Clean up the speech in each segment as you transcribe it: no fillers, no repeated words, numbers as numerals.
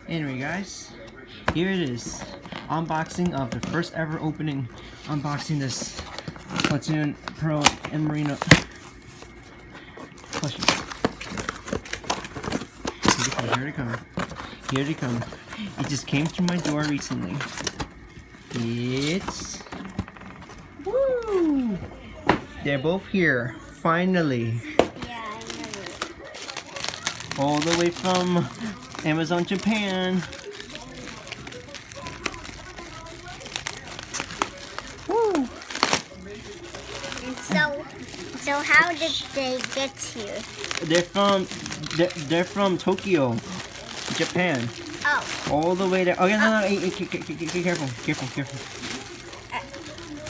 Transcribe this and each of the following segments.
Anyway guys, here it is. Unboxing of the first ever opening. Unboxing this Splatoon Pro and Marina Plushes. Here they come. Here they come. It just came through my door recently. It's... Woo! They're both here. Finally. Yeah, I know it. All the way from Amazon Japan. Woo! And so how did they get here? They're from Tokyo, Japan. Oh. All the way there. Oh yeah, no, hey, careful.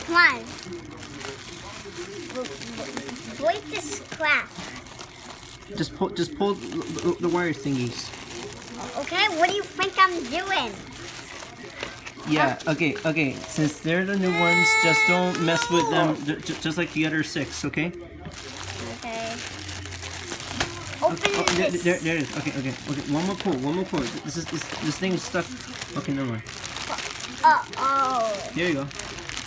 Come on. Break this crap. Just pull the wire thingies. Okay, what do you think I'm doing? Yeah, okay. Since they're the new ones, just don't mess with them. Just like the other 6, okay? Okay. Open this. There it is. Okay. One more pull. This thing is stuck. Okay, never mind. Oh. There you go.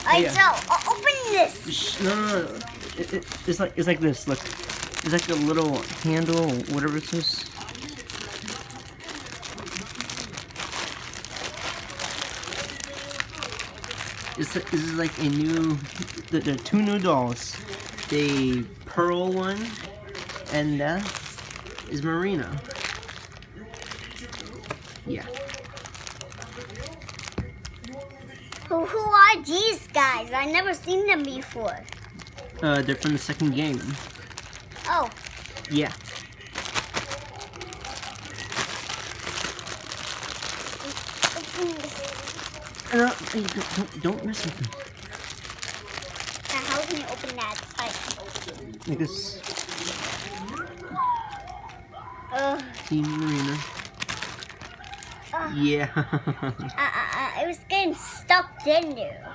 Alright, yeah. so open this. Shh, no. It's like this. Look, it's like a little handle, whatever it is. This is like a new. There are 2 new dolls. The pearl one, and that is Marina. Yeah. Who are these guys? I've never seen them before. They're from the second game. Oh. Yeah. Open this. Hey, don't mess with them. Now, how can you open that side? Like this. Team Marina. Yeah. It was getting stuck in there.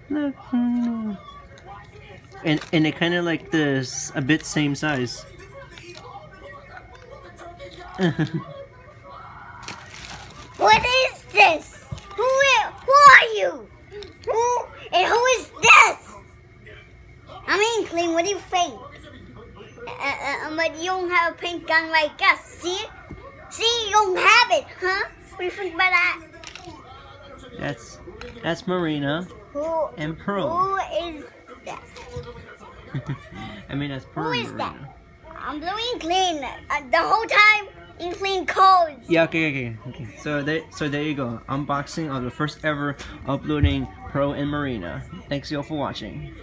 Look. And it kind of like this, a bit same size. What is this? Who are you? Who is this? I'm Inkling, what do you think? But you don't have a pink gun like us, see? See, you don't have it, huh? What do you think about that? That's Marina and Pearl. Who is that? I mean, that's Pearl. Who is and that? Marina. I'm Blue Inkling. The whole time, Inkling codes. Yeah, okay. So there you go. Unboxing of the first ever uploading Pro and Marina. Thanks y'all for watching.